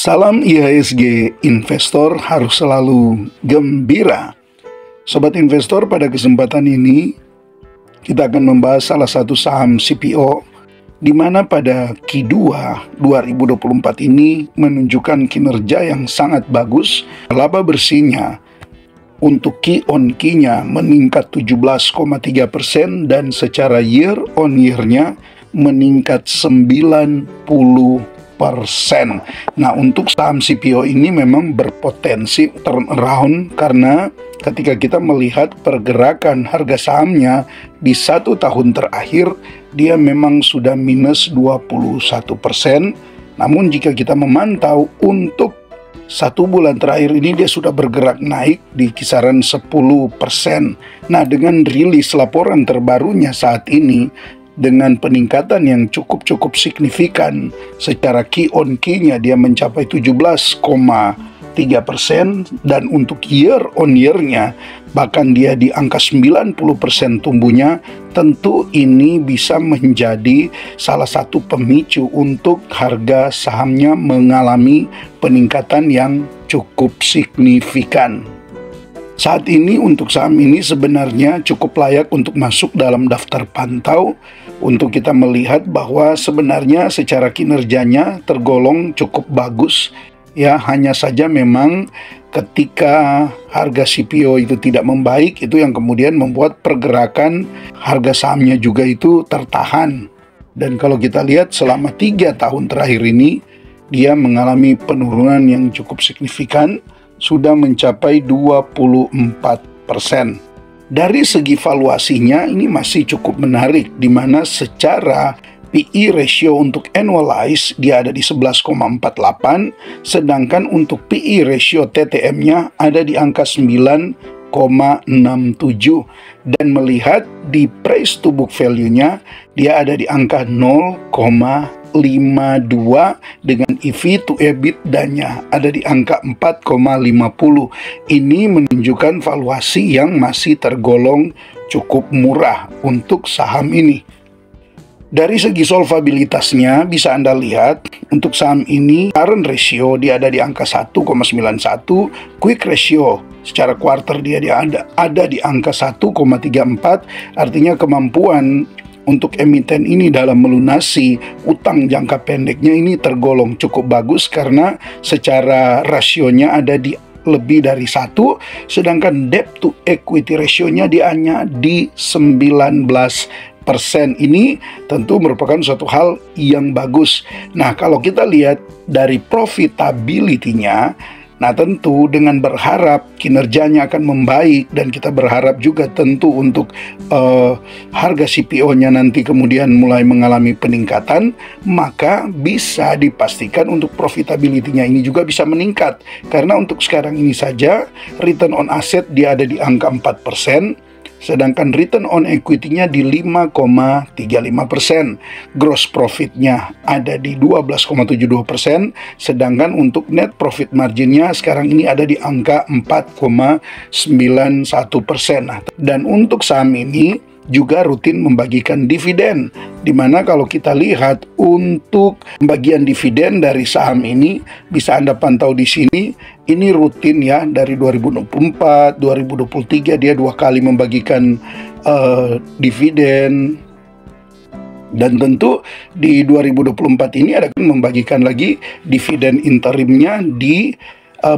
Salam IHSG, investor harus selalu gembira. Sobat investor, pada kesempatan ini kita akan membahas salah satu saham CPO di mana pada Q2 2024 ini menunjukkan kinerja yang sangat bagus. Laba bersihnya untuk Q on Q-nya meningkat 17,3% dan secara year on year-nya meningkat 90%. Nah, untuk saham CPO ini memang berpotensi turnaround karena ketika kita melihat pergerakan harga sahamnya di 1 tahun terakhir, dia memang sudah minus 21%. Namun jika kita memantau untuk 1 bulan terakhir ini dia sudah bergerak naik di kisaran 10%. Nah, dengan rilis laporan terbarunya saat ini, dengan peningkatan yang cukup signifikan secara Q on Q-nya dia mencapai 17,3% dan untuk year on year-nya bahkan dia di angka 90% tumbuhnya. Tentu ini bisa menjadi salah satu pemicu untuk harga sahamnya mengalami peningkatan yang cukup signifikan. Saat ini untuk saham ini sebenarnya cukup layak untuk masuk dalam daftar pantau untuk kita melihat bahwa sebenarnya secara kinerjanya tergolong cukup bagus ya, hanya saja memang ketika harga CPO itu tidak membaik, itu yang kemudian membuat pergerakan harga sahamnya juga itu tertahan. Dan kalau kita lihat selama 3 tahun terakhir ini dia mengalami penurunan yang cukup signifikan, sudah mencapai 24%. Dari segi valuasinya ini masih cukup menarik, di mana secara PE ratio untuk annualize dia ada di 11,48, sedangkan untuk PE ratio TTM-nya ada di angka 9,67, dan melihat di price to book value-nya dia ada di angka 0,52 dengan EV to EBITDA-nya ada di angka 4,50. Ini menunjukkan valuasi yang masih tergolong cukup murah untuk saham ini. Dari segi solvabilitasnya bisa Anda lihat untuk saham ini current ratio dia ada di angka 1,91, quick ratio secara quarter dia ada di angka 1,34, artinya kemampuan untuk emiten ini dalam melunasi utang jangka pendeknya ini tergolong cukup bagus karena secara rasionya ada di lebih dari 1, sedangkan debt to equity ratio-nya dia hanya di 19%. Ini tentu merupakan suatu hal yang bagus. Nah, kalau kita lihat dari profitability-nya, nah tentu dengan berharap kinerjanya akan membaik dan kita berharap juga tentu untuk harga CPO-nya nanti kemudian mulai mengalami peningkatan, maka bisa dipastikan untuk profitability-nya ini juga bisa meningkat. Karena untuk sekarang ini saja return on asset dia ada di angka 4%. Sedangkan return on equity-nya di 5,35%, gross profit-nya ada di 12,72%, sedangkan untuk net profit margin-nya sekarang ini ada di angka 4,91%. Nah, dan untuk saham ini juga rutin membagikan dividen, dimana kalau kita lihat untuk pembagian dividen dari saham ini bisa Anda pantau di sini, ini rutin ya, dari 2024, 2023 dia 2 kali membagikan dividen. Dan tentu di 2024 ini ada membagikan lagi dividen interimnya di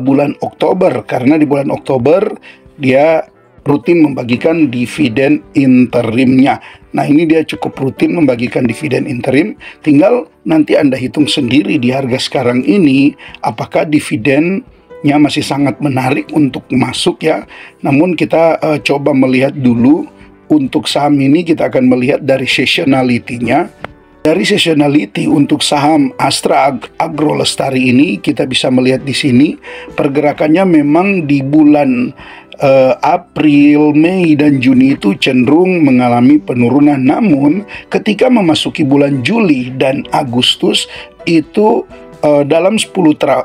bulan Oktober, karena di bulan Oktober dia rutin membagikan dividen interimnya. Nah, ini dia cukup rutin membagikan dividen interim. Tinggal nanti Anda hitung sendiri di harga sekarang ini apakah dividennya masih sangat menarik untuk masuk ya. Namun kita coba melihat dulu untuk saham ini, kita akan melihat dari seasonality-nya. Dari seasonality untuk saham Astra Agro Lestari ini kita bisa melihat di sini pergerakannya memang di bulan April, Mei, dan Juni itu cenderung mengalami penurunan. Namun ketika memasuki bulan Juli dan Agustus itu dalam 10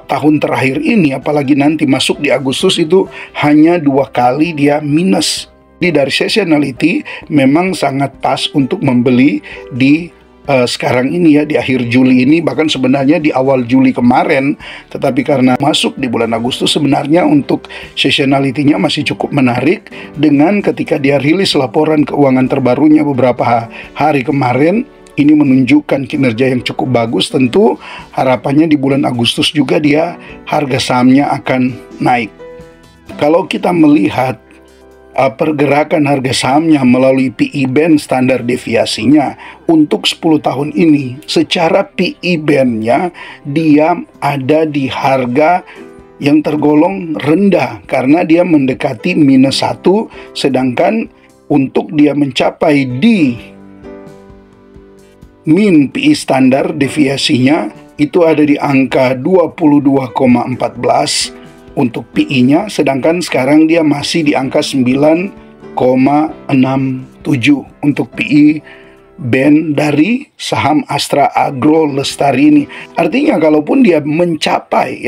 tahun terakhir ini, apalagi nanti masuk di Agustus itu hanya 2 kali dia minus. Dari seasonality memang sangat pas untuk membeli di sekarang ini ya, di akhir Juli ini, bahkan sebenarnya di awal Juli kemarin, tetapi karena masuk di bulan Agustus, sebenarnya untuk seasonality-nya masih cukup menarik, dengan ketika dia rilis laporan keuangan terbarunya beberapa hari kemarin, ini menunjukkan kinerja yang cukup bagus. Tentu harapannya di bulan Agustus juga dia harga sahamnya akan naik. Kalau kita melihat pergerakan harga sahamnya melalui PE band standar deviasinya untuk 10 tahun ini, secara PE band-nya dia ada di harga yang tergolong rendah karena dia mendekati -1, sedangkan untuk dia mencapai di min PE standar deviasinya itu ada di angka 22,14 untuk PE-nya, sedangkan sekarang dia masih di angka 9,67 untuk PE band dari saham Astra Agro Lestari ini. Artinya kalaupun dia mencapai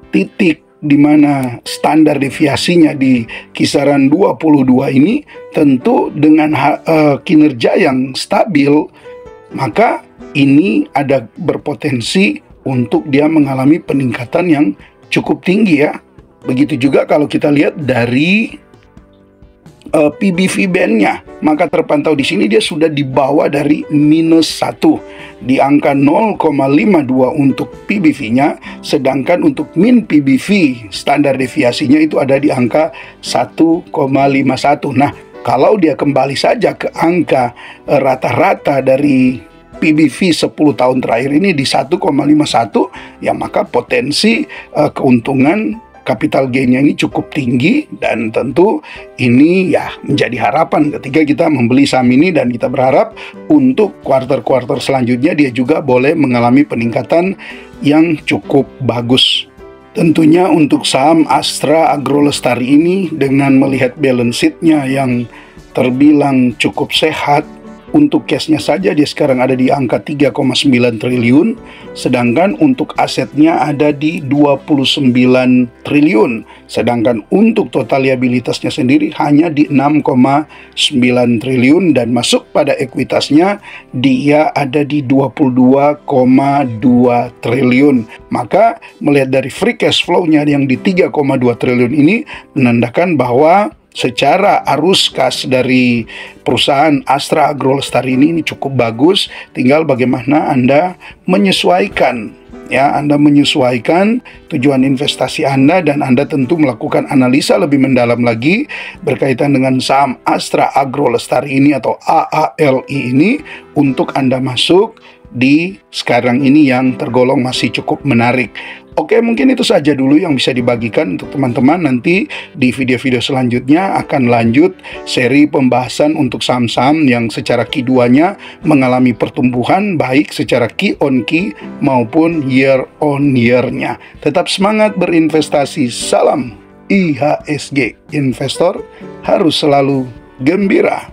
titik di mana standar deviasinya di kisaran 22 ini, tentu dengan kinerja yang stabil, maka ini ada berpotensi untuk dia mengalami peningkatan yang cukup tinggi ya. Begitu juga kalau kita lihat dari PBV band-nya, maka terpantau di sini dia sudah di bawah dari -1 di angka 0,52 untuk PBV-nya, sedangkan untuk min PBV standar deviasinya itu ada di angka 1,51. Nah, kalau dia kembali saja ke angka rata-rata dari PBV 10 tahun terakhir ini di 1,51, ya maka potensi keuntungan capital gain-nya ini cukup tinggi, dan tentu ini ya menjadi harapan ketika kita membeli saham ini, dan kita berharap untuk kuarter-kuarter selanjutnya dia juga boleh mengalami peningkatan yang cukup bagus. Tentunya untuk saham Astra Agro Lestari ini, dengan melihat balance sheet-nya yang terbilang cukup sehat, untuk cash-nya saja dia sekarang ada di angka 3,9 triliun, sedangkan untuk asetnya ada di 29 triliun, sedangkan untuk total liabilitasnya sendiri hanya di 6,9 triliun, dan masuk pada ekuitasnya dia ada di 22,2 triliun. Maka melihat dari free cash flow-nya yang di 3,2 triliun ini menandakan bahwa secara arus kas dari perusahaan Astra Agro Lestari ini cukup bagus. Tinggal bagaimana Anda menyesuaikan tujuan investasi Anda, dan Anda tentu melakukan analisa lebih mendalam lagi berkaitan dengan saham Astra Agro Lestari ini atau AALI ini untuk Anda masuk di sekarang ini yang tergolong masih cukup menarik. Oke, mungkin itu saja dulu yang bisa dibagikan untuk teman-teman. Nanti di video-video selanjutnya akan lanjut seri pembahasan untuk saham-saham yang secara Q2-nya mengalami pertumbuhan baik secara Q on Q maupun year on year-nya. Tetap semangat berinvestasi. Salam IHSG. Investor harus selalu gembira.